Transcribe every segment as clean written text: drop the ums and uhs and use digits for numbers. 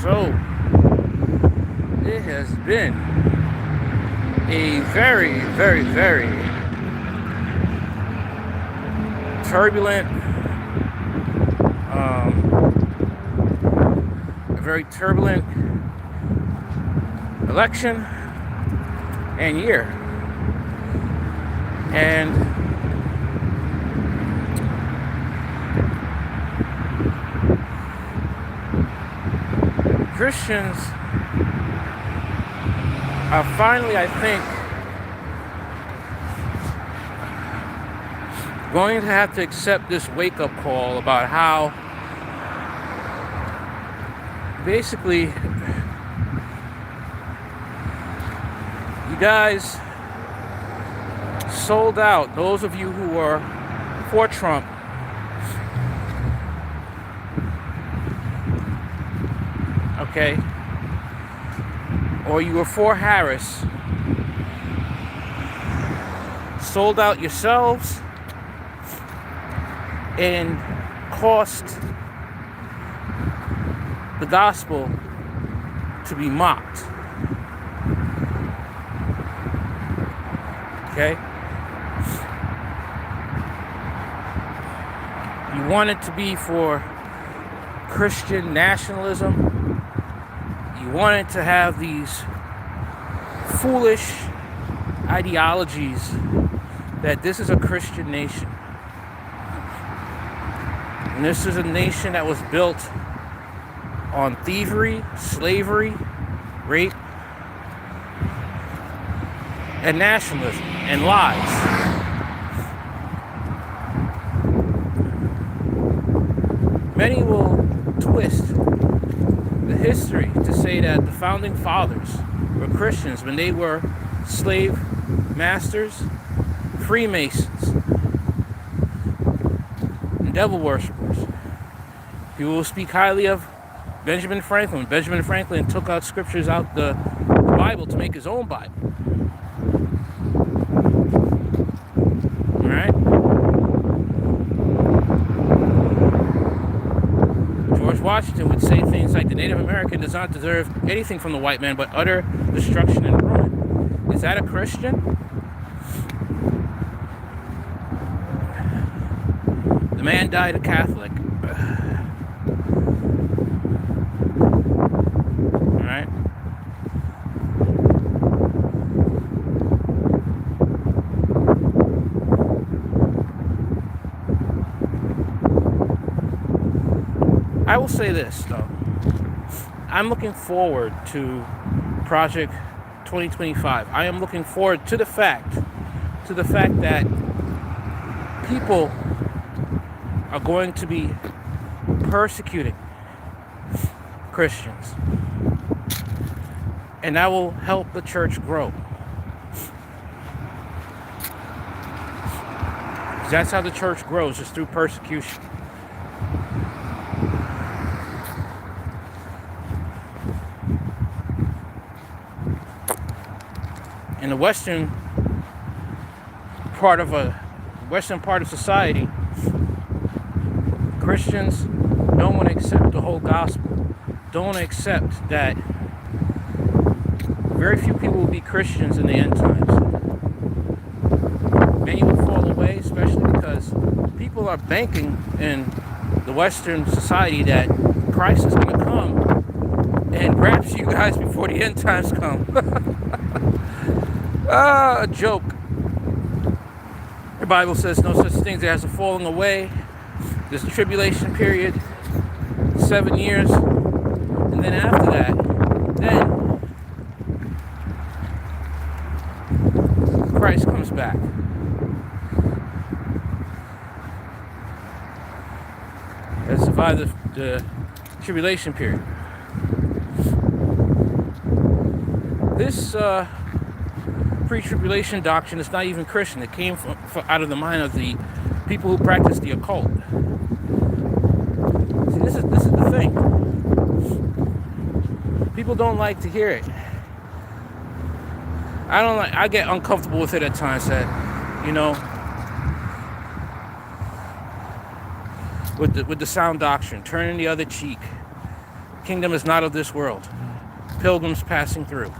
So, it has been a very, very, very turbulent, a very turbulent election and year. And Christians are finally, I think, going to have to accept this wake-up call about how basically you guys sold out, those of you who were for Trump, okay, or you were for Harris, sold out yourselves and caused the gospel to be mocked. Okay? You want it to be for Christian nationalism. You want it to have these foolish ideologies that this is a Christian nation. And this is a nation that was built on thievery, slavery, rape, and nationalism, and lies. Many will twist the history to say that the founding fathers were Christians when they were slave masters, Freemasons, and devil worshippers. People will speak highly of Benjamin Franklin. Benjamin Franklin took out scriptures out the Bible to make his own Bible. All right? George Washington would say things like the Native American does not deserve anything from the white man but utter destruction and ruin. Is that a Christian? The man died a Catholic. All right? I will say this, though. I'm looking forward to Project 2025. I am looking forward to the fact that people are going to be persecuting Christians. And that will help the church grow. That's how the church grows, is through persecution. In the western part of society, Christians don't want to accept the whole gospel. Don't want to accept that very few people will be Christians in the end times. Many will fall away, especially because people are banking in the Western society that Christ is going to come and rapture you guys before the end times come. A joke. The Bible says no such things as a falling away. There's a tribulation period, 7 years, and then after that, then Christ comes back. And survive the tribulation period. This pre-tribulation doctrine is not even Christian. It came from out of the mind of the people who practice the occult. See, this is the thing. People don't like to hear it. I get uncomfortable with it at times. That, you know, with the sound doctrine, turning the other cheek. kingdom is not of this world. Pilgrims passing through.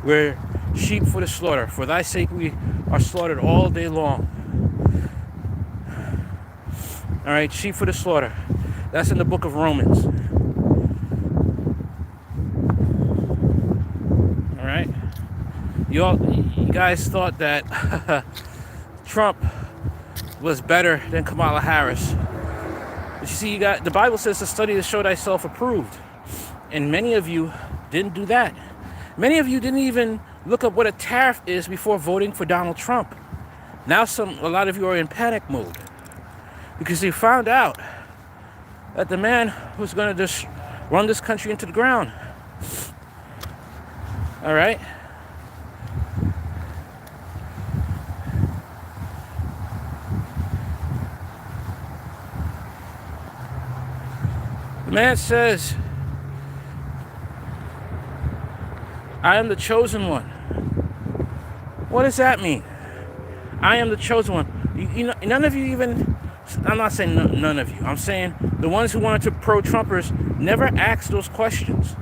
We're sheep for the slaughter. For thy sake we are slaughtered all day long. All right, sheep for the slaughter. That's in the book of Romans. All right. You guys thought that Trump was better than Kamala Harris. But you see, the Bible says to study to show thyself approved. And many of you didn't do that. Many of you didn't even look up what a tariff is before voting for Donald Trump. Now a lot of you are in panic mode because you found out that the man was going to just run this country into the ground. All right? The man says, I am the chosen one. What does that mean? I am the chosen one. You know, none of you even, I'm not saying none of you. I'm saying the ones who wanted to pro-Trumpers never asked those questions.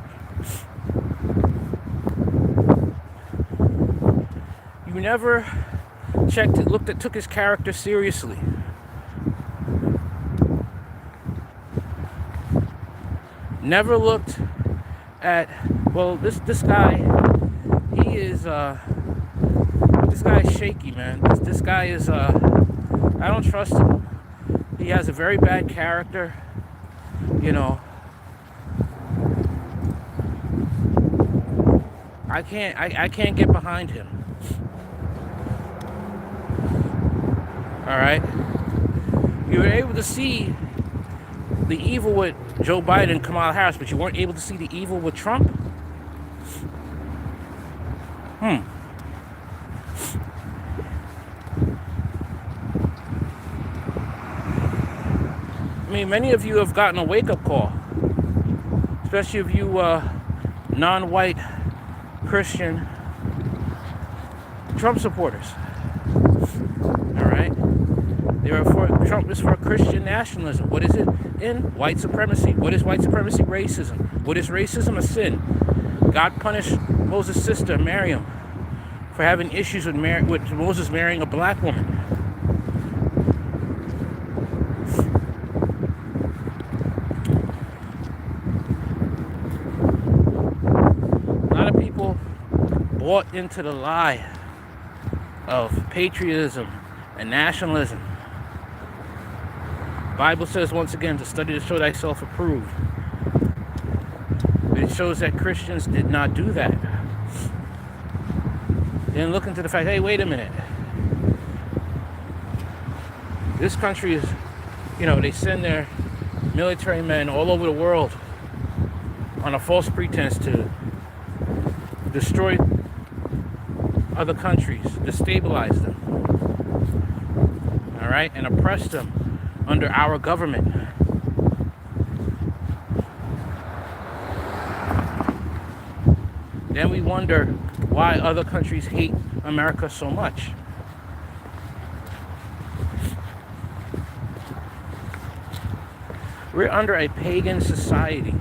You never took his character seriously. Never looked at, well, this guy, this guy is shaky, man. This guy is, I don't trust him. He has a very bad character, you know. I can't get behind him. All right. You were able to see the evil with Joe Biden and Kamala Harris, but you weren't able to see the evil with Trump? I mean, many of you have gotten a wake-up call, especially if you non-white Christian Trump supporters. All right? Trump is for Christian nationalism. What is it? In white supremacy. What is white supremacy? Racism. What is racism? A sin. God punished Moses' sister, Miriam, for having issues with Moses marrying a black woman. A lot of people bought into the lie of patriotism and nationalism. The Bible says once again to study to show thyself approved. But it shows that Christians did not do that. Then look into the fact, hey, wait a minute. This country is, they send their military men all over the world on a false pretense to destroy other countries, destabilize them, all right, and oppress them under our government. Then we wonder why other countries hate America so much. We're under a pagan society,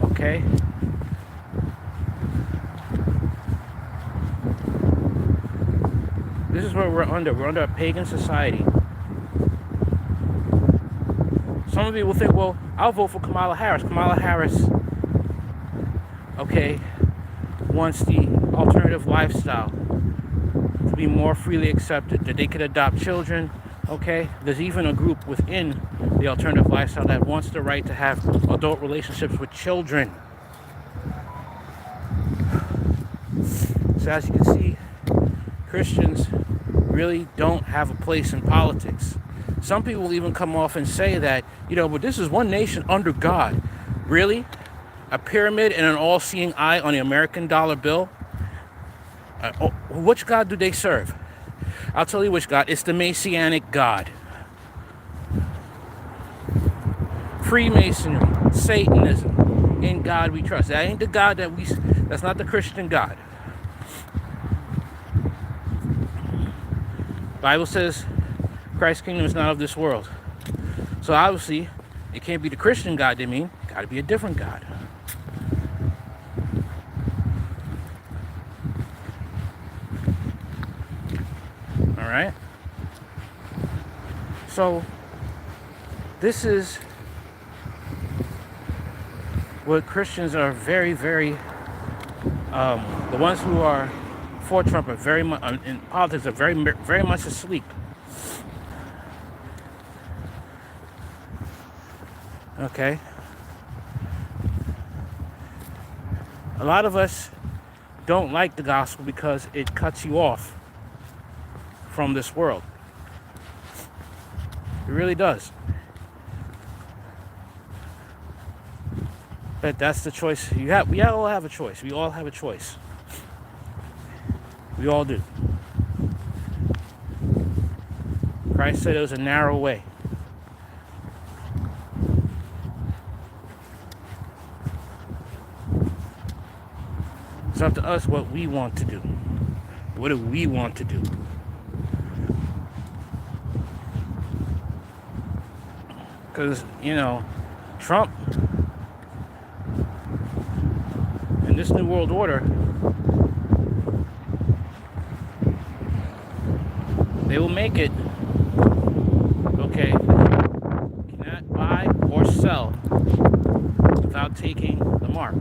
okay? This is what we're under. We're under a pagan society. Some of you will think, well, I'll vote for Kamala Harris. Kamala Harris, okay, wants the alternative lifestyle to be more freely accepted, that they could adopt children, okay? There's even a group within the alternative lifestyle that wants the right to have adult relationships with children. So as you can see, Christians really don't have a place in politics. Some people will even come off and say that, but this is one nation under God. Really? A pyramid and an all-seeing eye on the American dollar bill? Which God do they serve? I'll tell you which God. It's the Messianic God. Freemasonry, Satanism, in God we trust. That ain't the God that's not the Christian God. Bible says Christ's kingdom is not of this world. So obviously, it can't be the Christian God they mean. got to be a different God. All right? So, this is what Christians are very, very, the ones who are for Trump are very much, in politics, are very, very much asleep. Okay? A lot of us don't like the gospel because it cuts you off from this world. It really does. But that's the choice you have. We all have a choice. We all have a choice. We all do. Christ said it was a narrow way. It's up to us what we want to do. What do we want to do? Because, Trump and this New World Order, they will make it, okay, you cannot buy or sell without taking the mark.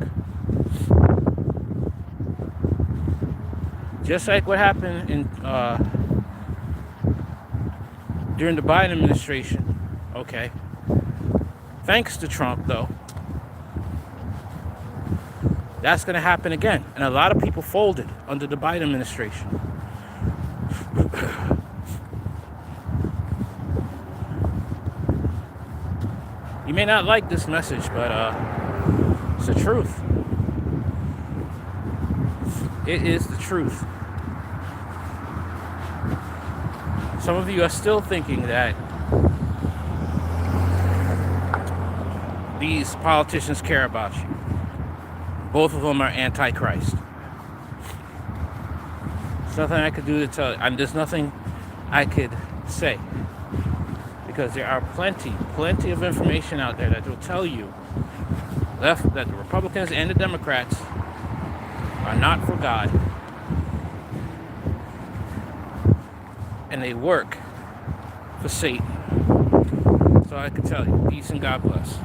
Just like what happened in during the Biden administration, okay. Thanks to Trump, though, that's going to happen again. And a lot of people folded under the Biden administration. You may not like this message, but it's the truth. It is the truth. Some of you are still thinking that these politicians care about you. Both of them are anti-Christ. There's nothing I could do to tell you. There's nothing I could say. Because there are plenty of information out there that will tell you that the Republicans and the Democrats are not for God. And they work for Satan. So I can tell you. Peace and God bless.